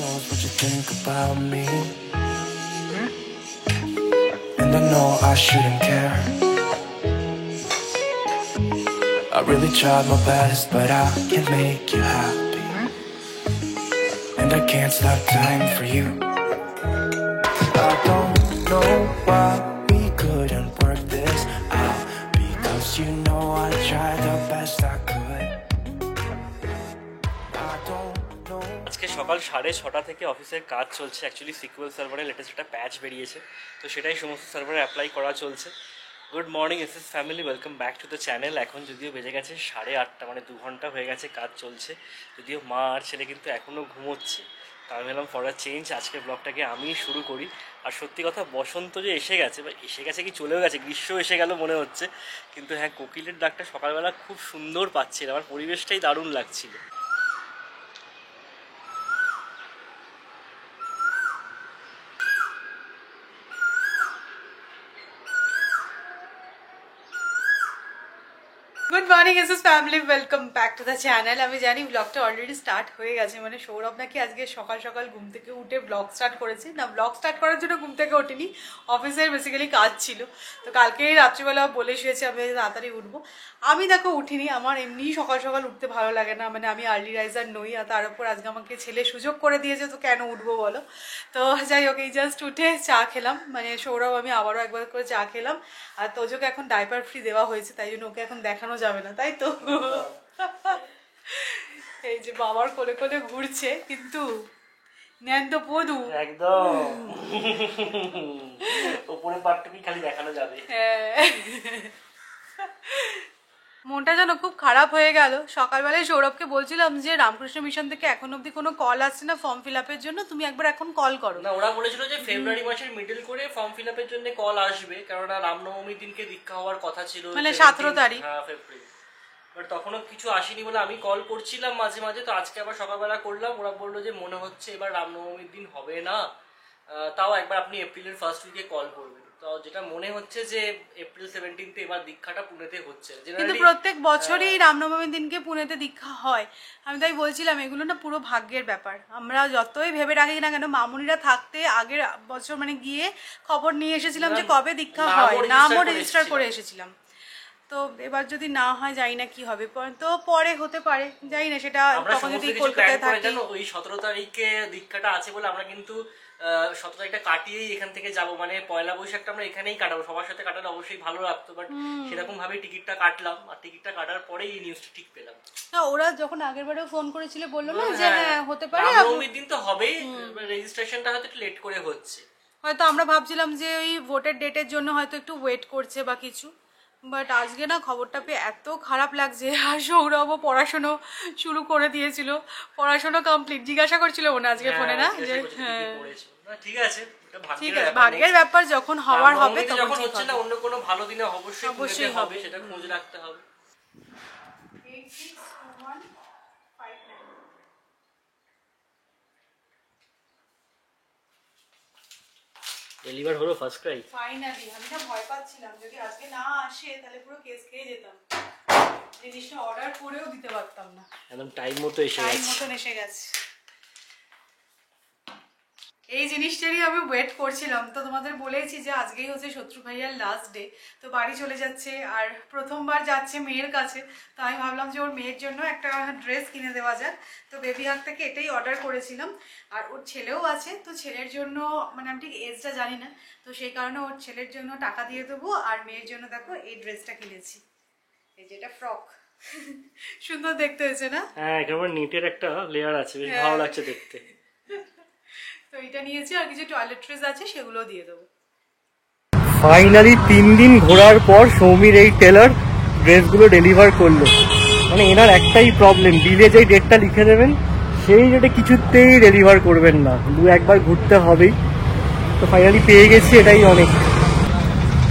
knows what you think about me. And I know I shouldn't care. I really tried my best, but I can't make you happy. And I can't stop time for you. I don't know why we couldn't work this out, because you know I tried the best I could. I don't know. আজকে সকাল 6:30 থেকে অফিসের কাজ চলছে। Actually secure সার্ভারে latest একটা প্যাচ বেরিয়েছে, তো সেটাই সমস্ত সার্ভারে অ্যাপ্লাই করা চলছে। Good morning SS family, welcome back to the channel. এখন যদিও বেজে গেছে 8:30, মানে 2 ঘন্টা হয়ে গেছে কাজ চলছে। যদিও মা আর ছেলে কিন্তু এখনও ঘুমোচ্ছে। তা আমি ভাবলাম ফর আ চেঞ্জ আজকের ব্লগটাকে আমি শুরু করি। আর সত্যি কথা, বসন্ত যে এসে গেছে, বা এসে গেছে কি চলেও গেছে, গ্রীষ্ম এসে গেল মনে হচ্ছে। কিন্তু হ্যাঁ, কোকিলের ডাকটা সকালবেলা খুব সুন্দর পাচ্ছিল, আমার পরিবেশটাই দারুণ লাগছিল। Good morning SS family, welcome back to the channel. আমি জানি ব্লগটা অলরেডি স্টার্ট হয়ে গেছে, মানে সৌরভ নাকি আজকে সকাল সকাল ঘুম থেকে উঠে ব্লগ স্টার্ট করেছে। না, ব্লগ স্টার্ট করার জন্য ঘুম থেকে ওঠেনি, অফিসের বেসিক্যালি কাজ ছিল। তো কালকে রাত্রিবেলা বলে শুয়েছে আমি তাড়াতাড়ি উঠবো। আমি দেখো উঠিনি, আমার এমনি সকাল সকাল উঠতে ভালো লাগে না, মানে আমি আর্লি রাইজার নই। আর তার উপর আজকে আমাকে ছেলে সুযোগ করে দিয়েছে, তো কেন উঠবো বলো। তো যাই হোক, এই জাস্ট উঠে চা খেলাম, মানে সৌরভ আমি আবারও একবার করে চা খেলাম। আর তোজোকে এখন ডাইপার ফ্রি দেওয়া হয়েছে, তাই জন্য ওকে এখন দেখানো যাবে না, তাই তো। এই যে বাবার কোলে কোলে ঘুরছে, কিন্তু নেন তো পদু একদম উপরে পাটটুকুই খালি দেখানো যাবে। মনটা যেন খুব খারাপ হয়ে গেল। সকালবেলায় সৌরভকে বলছিলাম যে রামকৃষ্ণ মিশন থেকে এখন অব্দি কোনো কল আসছে না ফর্ম ফিল আপের জন্য, তুমি একবার এখন কল করো না। ওরা বলেছিল যে ফেব্রুয়ারি মাসের মিডল করে ফর্ম ফিল আপের জন্য কল আসবে, কারণ রামনবমীর দিনকে দীক্ষা হওয়ার কথা ছিল, মানে 17 তারিখ। হ্যাঁ, ফেব্রুয়ারি। বাট তখনও কিছু আসেনি বলে আমি কল করছিলাম মাঝে মাঝে। তো আজকে আবার সকালবেলা করলাম, ওরা বললো যে মনে হচ্ছে এবার রামনবমীর দিন হবে না, তাও একবার আপনি এপ্রিলের ফার্স্ট উইকে কল করবেন। তো যেটা মনে হচ্ছে যে এপ্রিল 17 এবার দীক্ষাটা পুনেতে হচ্ছে। কিন্তু প্রত্যেক বছরই রামনবমীর দিনকে পুনেতে দীক্ষা হয়। আমি তাই বলছিলাম এগুলো না পুরো ভাগ্যের ব্যাপার। আমরা যতই ভেবে রাখি না কেন, মামুনিরা থাকতে আগের বছর মানে গিয়ে খবর নিয়ে এসেছিলাম যে কবে দীক্ষা হয়, নামও রেজিস্টার করে এসেছিলাম। তো এবার যদি না হয় জানি না কি হবে, তো পরে হতে পারে, জানি না সেটা। তখন যদি কলকাতায় থাকি, ওই 17 তারিখে দীক্ষাটা আছে বলে আমরা কিন্তু 17 তারিখটা কাটিয়েই এখান থেকে যাব, মানে পয়লা বৈশাখটা আমরা এখানেই কাটাবো। সবার সাথে কাটালে অবশ্যই ভালো লাগতো, বাট সেরকম ভাবে টিকিটটা কাটলাম। আর টিকিটটা কাটার পরেই এই নিউজটা ঠিক পেলাম। না, ওরা যখন আগের বারেও ফোন করেছিল বললো না যে হ্যাঁ হতে পারে, রামনবমীর দিন তো হবেই, রেজিস্ট্রেশনটা হয়তো একটু লেট করে হচ্ছে। হয়তো আমরা ভাবছিলাম যে ওই ভোটের ডেটের জন্য হয়তো একটু ওয়েট করছে বা কিছু। বাট আজকে না খবরটা পেয়ে এত খারাপ লাগছে। আর সৌরভও পড়াশোনা শুরু করে দিয়েছিল, পড়াশোনা কমপ্লিট। জিজ্ঞাসা করছিল মনে আজকে ফোনে না যে হ্যাঁ ঠিক আছে, ঠিক আছে, ভাগ্যের ব্যাপার, যখন হওয়ার হবে তখন ঠিক হচ্ছে না। অন্য কোনো ভালো দিনে অবশ্যই হবে, সেটা খোঁজ রাখতে হবে। ডেলিভার হলো ফার্স্ট ক্রাই ফাইনালি। আমি না ভয় পাচ্ছিলাম যদি আজকে না আসে তাহলে পুরো কেস খেয়ে যেতাম, জিনিসটা অর্ডার করেও দিতে পারতাম না। একদম টাইম মতো এসে গেছে। এই জিনিসটারই আমি ওয়েট করছিলাম। তো তোমাদের বলেছি যে আজকেই হচ্ছে শত্রু ভাইয়ার লাস্ট ডে, তো বাড়ি চলে যাচ্ছে। আর প্রথমবার যাচ্ছে মেয়ের কাছে, তো আমি ভাবলাম যে ওর মেয়ের জন্য একটা ড্রেস কিনে দেওয়া যাক। তো বেবি হাগ থেকে এটাই অর্ডার করেছিলাম। আর ওর ছেলেও আছে, তো ছেলের জন্য মানে আমি ঠিক এজটা জানি না, তো সেই কারণে ওর ছেলের জন্য টাকা দিয়ে দেবো। আর মেয়ের জন্য দেখো এই ড্রেসটা কিনেছি, এই যেটা ফ্রক। সুন্দর দেখতে হয়েছে না? হ্যাঁ, একেবারে নিটের একটা লেয়ার আছে, বেশ ভালো লাগছে দেখতে। তো এটা নিয়েছি, আর কিছু টয়লেট্রিজ আছে সেগুলো দিয়ে দেবো। ফাইনালি 3 দিন ঘোরার পর সৌমির এই টেলার ড্রেসগুলো ডেলিভার করলো। মানে এনার একটাই প্রবলেম, বিলে যেই ডেটটা লিখে দেবেন সেই ডেটে কিছুতেই ডেলিভার করবেন না, একবার ঘুরতে হবেই। তো ফাইনালি পেয়ে গেছি, এটাই অনেক।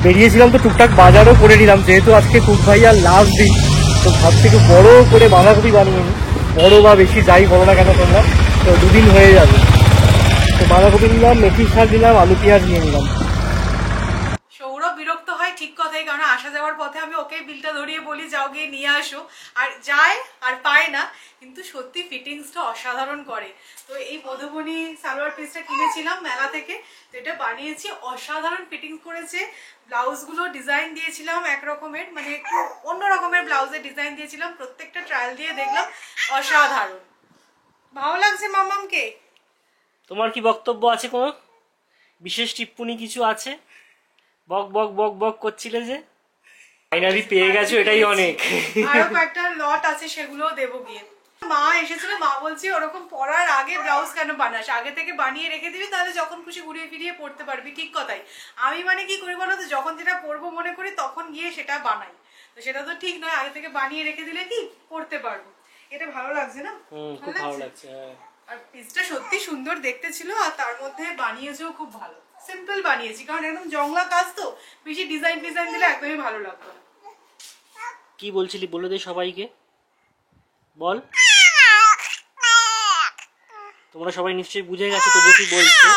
বেরিয়েছিলাম তো টুকটাক বাজারও করে নিলাম, যেহেতু আজকে কুক ভাইয়ার লাস্ট দিন। তো ভাব থেকে বড় করে বাঁধাকপি বানিয়ে নিই, বড় বা বেশি যাই বলো না কেন তোমরা, তো 2 দিন হয়ে যাবে। তো বাঁধাকপি নিলাম, মেথি শাক নিলাম, আলু পেঁয়াজ নিয়ে নিলাম। সৌরভ বিরক্ত হয় ঠিক কথাই, কারণ আসা যাওয়ার পথে আমি ওকে বিলটা ধরিয়ে বলি যাও গিয়ে নিয়ে আসো, আর যায় আর পায় না, কিন্তু সত্যি ফিটিংসটা অসাধারণ করে। তো এই মধুবনী সালোয়ার পিসটা কিনেছিলাম মেলা থেকে, তো এটা বানিয়েছি, অসাধারণ ফিটিংস করেছে। ব্লাউজগুলো ডিজাইন দিয়েছিলাম এক রকমের, মানে একটু অন্য রকমের ব্লাউজের ডিজাইন দিয়েছিলাম, প্রত্যেকটা ট্রায়াল দিয়ে দেখলাম, অসাধারণ। ভালো লাগছে মামামকে? তোমার কি বক্তব্য আছে, কোনো বিশেষ টিপ্পনি কিছু আছে? বক বক বক বক করছিলে যে, ফাইনালি পেয়ে গেছো, এটাই অনেক। আরো কয়েকটা লট আছে, সেগুলোও দেবো গিয়ে। মা এসেছিল, মা বলছে ওরকম পরার আগে ব্লাউজ কেন বানাস, আগে থেকে বানিয়ে রেখে দিবি, তাহলে যখন খুশি ঘুরিয়ে ফিরিয়ে পড়তে পারবি। ঠিক কথাই, আমি মানে কি করি বলো তো, যখন যেটা পরবো মনে করি তখন গিয়ে সেটা বানাই, তো সেটা তো ঠিক নয়, আগে থেকে বানিয়ে রেখে দিলে কি পড়তে পারবো। এটা ভালো লাগছে না? খুব ভালো লাগছে। আর পিসটা সত্যি সুন্দর দেখতে ছিল, আর তার মধ্যে বানিয়েছেও খুব ভালো, সিম্পল বানিয়েছি, কারণ একদম জংলা কাজ তো, বেশি ডিজাইন ডিজাইন দিলে একদমই ভালো লাগবে না। কি বলছিলি বলে দে সবাইকে, বল। তোমরা সবাই নিশ্চয়ই বুঝে গেছো তবু কি বলছে।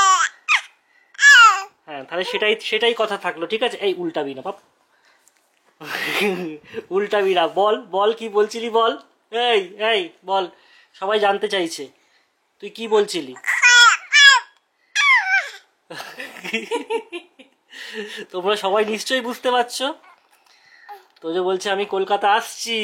হ্যাঁ, তাহলে সেটাই কথা থাকলো, ঠিক আছে। এই উল্টাবি না বাপ, উল্টাবি না, বল বল কি বলছিলি বল। এই এই বল, সবাই জানতে চাইছে তুই কি বলছিলি। তোমরা সবাই নিশ্চয়ই বুঝতে পারছো তো, যে বলছে আমি কলকাতা আসছি।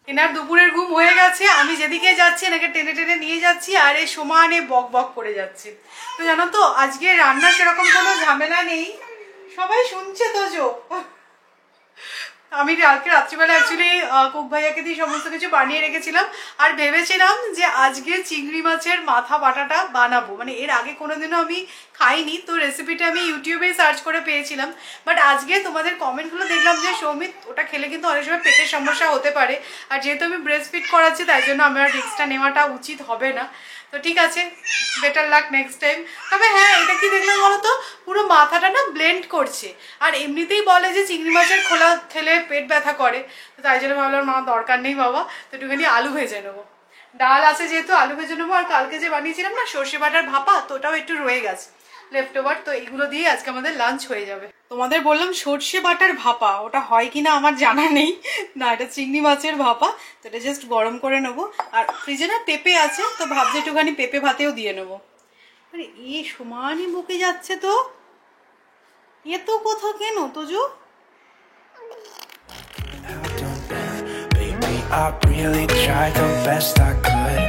এনার দুপুরের ঘুম হয়ে গেছে, আমি যেদিকে যাচ্ছি এনাকে টেনে টেনে নিয়ে যাচ্ছি, আর এই সমানে বক বক করে যাচ্ছে। তো জানো তো আজকে রান্না সেরকম কোনো ঝামেলা নেই, সবাই শুনছে তো। আমি কালকে রাত্রিবেলা অ্যাকচুয়ালি কুক ভাইয়াকে দিয়ে সমস্ত কিছু বানিয়ে রেখেছিলাম, আর ভেবেছিলাম যে আজকে চিংড়ি মাছের মাথা বাটাটা বানাবো, মানে এর আগে কোনোদিনও আমি খাইনি, তো রেসিপিটা আমি ইউটিউবেই সার্চ করে পেয়েছিলাম। বাট আজকে তোমাদের কমেন্টগুলো দেখলাম যে সৌমিত ওটা খেলে কিন্তু অনেক সময় পেটের সমস্যা হতে পারে, আর যেহেতু আমি ব্রেস্ট ফিড করাচ্ছি তাই জন্য আমার রিস্কটা নেওয়াটা উচিত হবে না। তো ঠিক আছে, বেটার লাক নেক্সট টাইম। তবে হ্যাঁ, এটা কি দেখলাম বলো তো, পুরো মাথাটা না ব্লেন্ড করছে, আর এমনিতেই বলে যে চিংড়ি মাছের খোলা খেলে পেট ব্যথা করে, তো তাই জন্য ভাবলাম মা দরকার নেই বাবা, তো একটুখানি আলু ভেজে নেবো, ডাল আছে যেহেতু আলু ভেজে নেবো। আর কালকে যে বানিয়েছিলাম না সর্ষে বাটার ভাপা, তো ওটাও একটু রয়ে গেছে লেফট ওভার, তো এইগুলো দিয়ে আজকে আমাদের লাঞ্চ হয়ে যাবে। তোমাদের বললাম সর্ষে বাটার ভাপা, ওটা হয় কিনা আমার জানা নেই, না এটা চিংড়ি মাছের ভাপা, তো এটা জাস্ট গরম করে নেবো। আর ফ্রিজে না পেঁপে আছে, তো ভাবছি একটুখানি পেঁপে ভাতেও দিয়ে নেবো। মানে এ সমানই বকে যাচ্ছে, তো এ তো কোথাও কেন Tojo. Baby, I really tried the best I could.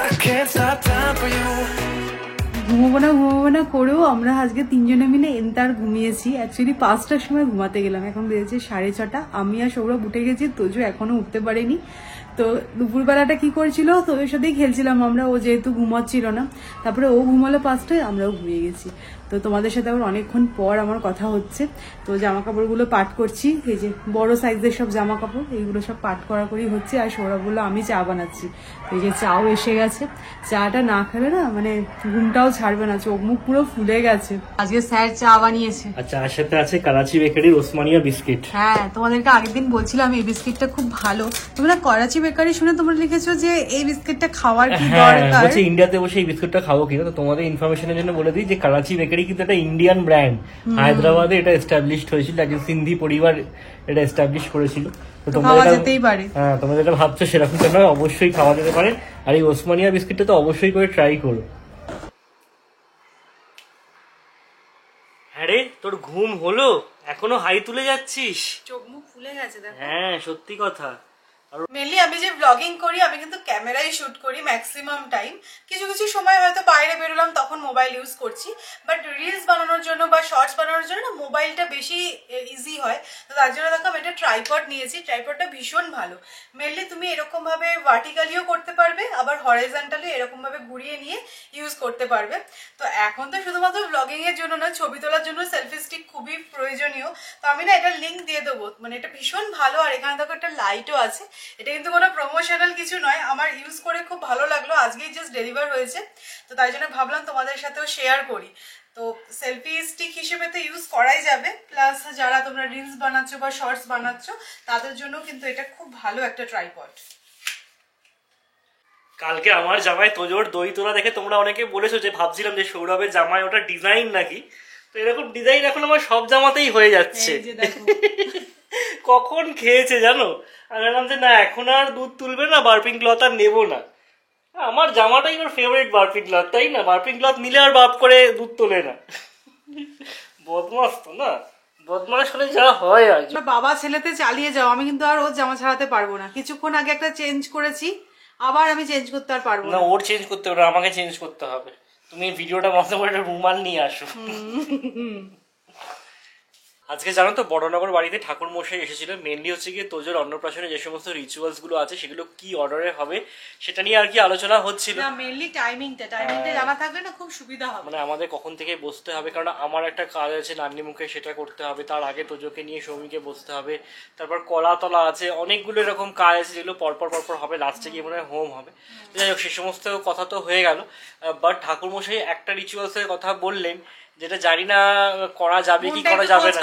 I can't stop time for you. ঘুমাবো না করেও আমরা আজকে তিনজনে মিলে এন্তার ঘুমিয়েছি। অ্যাকচুয়ালি 5টার সময় ঘুমাতে গেলাম, এখন বেজেছে 6:30। আমি আর সৌরভ উঠে গেছি, তোজো এখনো উঠতে পারেনি। তো দুপুরবেলাটা কি করছিল, তোদের সাথেই খেলছিলাম আমরা, ও যেহেতু ঘুমাচ্ছিল না। তারপরে ও ঘুমালো 5টায়, আমরাও ঘুমিয়ে গেছি। তো তোমাদের সাথে আবার অনেকক্ষণ পর আমার কথা হচ্ছে। তো জামা কাপড়গুলো পাট করছি, এই যে বড় সাইজের সব জামা কাপড়, এইগুলো সব পাট করাকরি হচ্ছে। আর সৌরভ বললো আমি চা বানাচ্ছি, তো এই যে চাও এসে গেছে। চাটা না খেলে না মানে ঘুমটাও ছাড়বে না, চোখ মুখ পুরো ফুলে গেছে। আজকে স্যার চা বানিয়েছে, আর চার সাথে আছে করাচি বেকারির ওসমানিয়া বিস্কিট। হ্যাঁ, তোমাদেরকে আগের দিন বলছিলাম এই বিস্কিটটা খুব ভালো। তোমরা করাচি বেকারি শুনে তোমরা লিখেছো যে এই বিস্কিটটা খাওয়ার কি দরকার, বলছে ইন্ডিয়াতে বসে এই বিস্কুটটা খাবো কিনা। তো তোমাদের ইনফরমেশনের জন্য বলে দিই যে করাচি বেকারি কিন্তু একটা ইন্ডিয়ান ব্র্যান্ড, হায়দ্রাবাদে এটা এস্টাবলিশড হয়েছিল, একজন সিন্ধি পরিবার এটা এস্টাবলিশ করেছিল। তো খাওয়া যেতেই পারে। হ্যাঁ, তোমরা যেটা ভাবছো সেরকম তো নয়, অবশ্যই খাওয়া যেতে পারে। আর এই ওসমানিয়া বিস্কিটটা তো অবশ্যই করে ট্রাই করো। হ্যাঁ রে, তোর ঘুম হলো? এখনো হাই তুলে যাচ্ছিস? চোখ মুখ ফুলে গেছে দেখো। হ্যাঁ, সত্যি কথা। মেনলি আমি যে ব্লগিং করি, আমি কিন্তু ক্যামেরাই শুট করি ম্যাক্সিমাম টাইম। কিছু কিছু সময় হয়তো বাইরে বেরোলাম তখন মোবাইল ইউজ করছি, বাট রিলস বানানোর জন্য বা শর্টস বানানোর জন্য না মোবাইলটা বেশি ইজি হয়। তো তার জন্য দেখো আমি একটা ট্রাইপড নিয়েছি। ট্রাইপডটা ভীষণ ভালো। মেনলি তুমি এরকম ভাবে ভার্টিক্যালিও করতে পারবে, আবার হরিজন্টালি এরকম ভাবে ঘুরিয়ে নিয়ে ইউজ করতে পারবে। তো এখন তো শুধুমাত্র ব্লগিং এর জন্য না, ছবি তোলার জন্য সেলফি স্টিক খুবই প্রয়োজনীয়। তো আমি না এটা লিঙ্ক দিয়ে দেবো, মানে এটা ভীষণ ভালো। আর এখানে দেখো একটা লাইটও আছে। এটা কিন্তু কোনো প্রমোশনাল কিছু নয়, আমার ইউজ করে খুব ভালো লাগলো, আজকেই জাস্ট ডেলিভার হয়েছে, তো তাই জন্য ভাবলাম তোমাদের সাথেও শেয়ার করি। তো সেলফি স্টিক হিসেবে তো ইউজ করাই যাবে, প্লাস যারা তোমরা রিলস বানাচ্ছো বা শর্টস বানাচ্ছো তাদের জন্য কিন্তু এটা খুব ভালো একটা ট্রাইপড। কালকে আমার জামাই তোজোর দই তোলা দেখে তোমরা অনেকে বলেছো যে ভাবছিলাম যে সৌরভের জামাই ওটা ডিজাইন নাকি, তো এরকম ডিজাইন এখন আমার সব জামাতেই হয়ে যাচ্ছে। কখন খেয়েছে জানো, আমি বললাম যে না এখন আর দুধ তুলবে না, বার্পিং ক্লথ আর নেবো না। আমার জামাটাই ওর ফেভারিট বার্পিং ক্লথ, তাই না? বার্পিং ক্লথ নিলে আর বাপ করে দুধ তোলে না। বদমাস তো না, বদমাস হলে যা হয়। আর বাবা ছেলেতে চালিয়ে যাও, আমি কিন্তু আর ওর জামা ছাড়াতে পারবো না। কিছুক্ষণ আগে একটা চেঞ্জ করেছি, আবার আমি চেঞ্জ করতে আর পারবো না। ওর চেঞ্জ করতে হবে, আমাকে চেঞ্জ করতে হবে। তুমি ভিডিওটা বন্ধ করে একটা রুমাল নিয়ে আসো। আজকে জানো তো বড়নগর বাড়িতে ঠাকুর মশাই এসেছিল। মেনলি হচ্ছে গিয়ে তোজোর অন্নপ্রাশনে যে সমস্ত রিচুয়ালস গুলো আছে সেগুলো কি অর্ডারে হবে সেটা নিয়ে আর কি আলোচনা হচ্ছিল। না মেনলি টাইমিংটা জানা থাকলে না খুব সুবিধা হবে। মানে আমাদের কখন থেকে বসতে হবে, কারণ আমার একটা কাজ আছে নান্নি মুখে, সেটা করতে হবে। তার আগে তোজোকে নিয়ে সৌমিকে বসতে হবে, তারপর কলা তলা আছে, অনেকগুলো এরকম কাজ আছে যেগুলো পরপর হবে। লাস্টে গিয়ে মনে হয় হোম হবে। যাই হোক, সে সমস্ত কথা তো হয়ে গেল। বাট ঠাকুর মশাই একটা রিচুয়ালসের কথা বললেন যেটা জানি না করা যাবে কি করা যাবে না।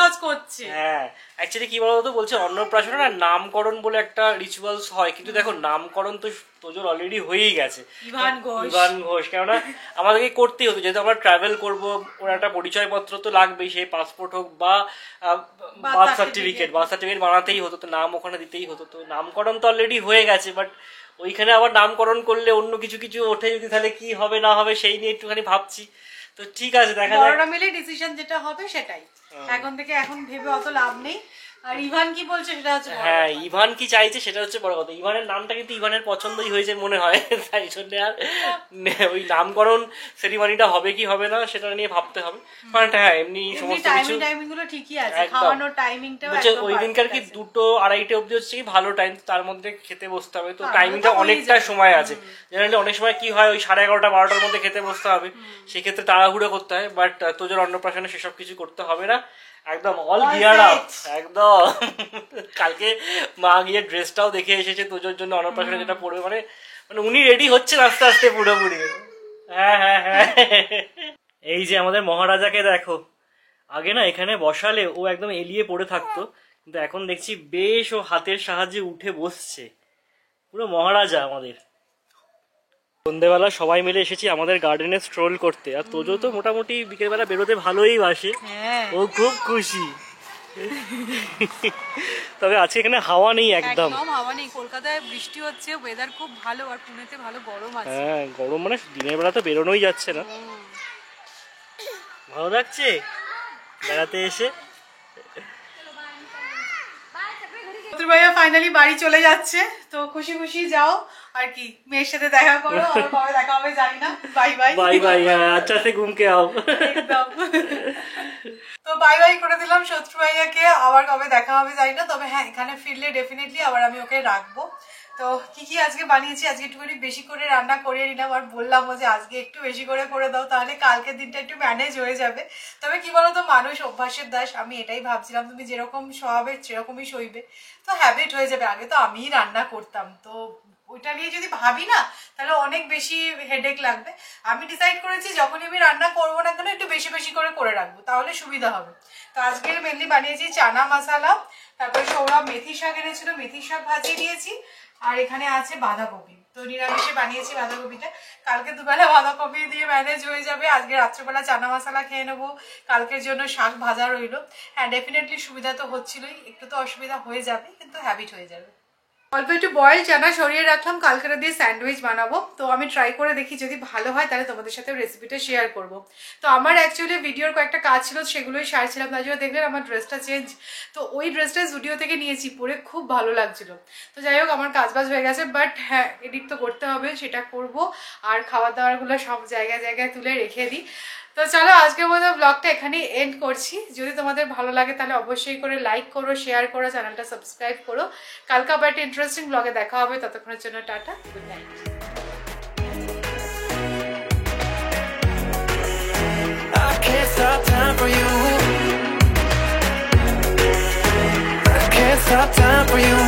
হ্যাঁ, অ্যাকচুয়ালি কি বলতো, বলছে অন্নপ্রাশনে না নামকরণ বলে একটা রিচুয়ালস হয়, কিন্তু দেখো নামকরণ তো তোজোর অলরেডি হয়েই গেছে, ইভান ঘোষ। কেননা আমাদেরকে করতেই হতো, যেহেতু আমরা ট্রাভেল করবো, ওর একটা পরিচয়পত্র তো লাগবেই, সেই পাসপোর্ট হোক বা বার্থ সার্টিফিকেট বানাতেই হতো, তো নাম ওখানে দিতেই হতো। তো নামকরণ তো অলরেডি হয়ে গেছে, বাট ওইখানে আবার নামকরণ করলে অন্য কিছু ওঠে যদি, তাহলে কি হবে না হবে সেই নিয়ে একটুখানি ভাবছি। তো ঠিক আছে, দেখা যাক, বড়রা মিলে ডিসিশন যেটা হবে সেটাই। এখন ভেবে অত লাভ নেই। আর ইভান কি বলছে সেটা হচ্ছে, হ্যাঁ ইভান কি চাইছে সেটা হচ্ছে বড় কথা। ইভানের নামটা কিন্তু ইভানের পছন্দই হয়েছে মনে হয়, তাই জন্য আর ওই নামকরণ সেরিমনিটা হবে কি হবে না সেটা নিয়ে ভাবতে হবে। কারণ হ্যাঁ এমনি সমস্ত কিছু টাইমিং গুলো ঠিকই আছে, খাওয়ানোর টাইমিংটাও বলছে ওই দিনকার কি 2-2:30 অবধি হচ্ছে কি ভালো টাইম, তার মধ্যে খেতে বসতে হবে। তো টাইমিংটা অনেকটা সময় আছে। জেনারেলি অনেক সময় কি হয় ওই 11:30-12টার মধ্যে খেতে বসতে হবে, সেক্ষেত্রে তাড়াহুড়ো করতে হয়। বাট তোজোর অন্নপ্রাশনে সেসব কিছু করতে হবে না, একদম অল গিয়ার আপ একদম। কালকে মা গিয়ে ড্রেসটাও দেখে এসেছে তোজোর জন্য অন্নপ্রাশনে যেটা পড়বে, মানে উনি রেডি হচ্ছেন আস্তে আস্তে পুরোপুরি। হ্যাঁ হ্যাঁ হ্যাঁ, এই যে আমাদের মহারাজাকে দেখো, আগে না এখানে বসালে ও একদম এলিয়ে পড়ে থাকতো, কিন্তু এখন দেখছি বেশ ও হাতের সাহায্যে উঠে বসছে, পুরো মহারাজা আমাদের। সন্ধ্যেবেলা সবাই মিলে এসেছি আমাদের গার্ডেনে স্ট্রোল করতে, আর তোজো তো মোটামুটি বিকেলবেলা বেরোতে ভালোই বাসে, ও খুব খুশি। তবে আজকে এখানে হাওয়া নেই, একদম হাওয়া নেই। কলকাতায় বৃষ্টি হচ্ছে, ওয়েদার খুব ভালো, আর পুনেতে ভালো গরম আছে। হ্যাঁ গরম, মানে দিনের বেলা তো বেরোনোই যাচ্ছে না। ভালো লাগছে বেড়াতে এসে। ভাইয়া ফাইনালি বাড়ি চলে যাচ্ছে, তো খুশি খুশি যাও আর কি, মেয়ের সাথে দেখা করো, আর কবে দেখা হবে জানি না। বাই বাই বাই বাই, আচ্ছা সে ঘুমকে আও একদম। তো বাই বাই করে দিলাম শত্রু ভাইয়াকে, আবার কবে দেখা হবে জানি না। তবে হ্যাঁ, এখানে ফিরলে ডেফিনেটলি আবার আমি ওকে রাখবো। তো কি আজকে বানিয়েছি, আজকে একটুখানি বেশি করে রান্না করে নিলাম, আর বললাম যে আজকে একটু বেশি করে দাও, তাহলে কালকের দিনটা একটু ম্যানেজ হয়ে যাবে। তবে কি বলতো, মানুষ অভ্যাসের দাস, আমি এটাই ভাবছিলাম, তুমি যেরকম স্বভাবে সেরকমই সইবে, তো হ্যাবিট হয়ে যাবে। আগে তো আমিই রান্না করতাম, তো ওইটা নিয়ে যদি ভাবি না তাহলে অনেক বেশি হেডেক লাগবে। আমি ডিসাইড করেছি যখনই আমি রান্না করবো না কেন একটু বেশি বেশি করে রাখবো, তাহলে সুবিধা হবে। তো আজকের মেনলি বানিয়েছি চানা মশলা, তারপরে সৌরভ মেথি শাক এনেছিল, মেথি শাক ভাজিয়ে দিয়েছি, আর এখানে আছে বাঁধাকপি। তো নিরামিষে বানিয়েছি বাঁধাকপিটা, কালকে দুবেলা বাঁধাকপি দিয়ে ম্যানেজ হয়ে যাবে। আজকে রাত্রেবেলা চানা মশলা খেয়ে নেবো, কালকের জন্য শাক ভাজা রইলো। হ্যাঁ ডেফিনেটলি সুবিধা তো হচ্ছিলই, একটু তো অসুবিধা হয়ে যাবে, কিন্তু হ্যাবিট হয়ে যাবে। অল্প একটু বয়েল চানা সরিয়ে রাখলাম, কালকে দিয়ে স্যান্ডউইচ বানাবো। তো আমি ট্রাই করে দেখি, যদি ভালো হয় তাহলে তোমাদের সাথে রেসিপিটা শেয়ার করব। তো আমার অ্যাকচুয়ালি ভিডিওর কয়েকটা কাজ ছিল, সেগুলোই সারছিলাম, তার জন্য দেখলেন আমার ড্রেসটা চেঞ্জ। তো ওই ড্রেসটা স্টুডিও থেকে নিয়েছি, পরে খুব ভালো লাগছিল। তো যাই হোক, আমার কাজবাজ হয়ে গেছে, বাট হ্যাঁ এডিট তো করতে হবে, সেটা করব। আর খাবার দাবারগুলো সব জায়গায় তুলে রেখে দিই। তো চলো আজকের মতো ব্লগটা এখানেই এন্ড করছি। যদি তোমাদের ভালো লাগে তাহলে অবশ্যই করে লাইক করো, শেয়ার করো, চ্যানেলটা সাবস্ক্রাইব করো। কালকে আবার একটা ইন্টারেস্টিং ব্লগে দেখা হবে, ততক্ষণের জন্য tata, good night. I can't stop time for you. I can't stop time for you.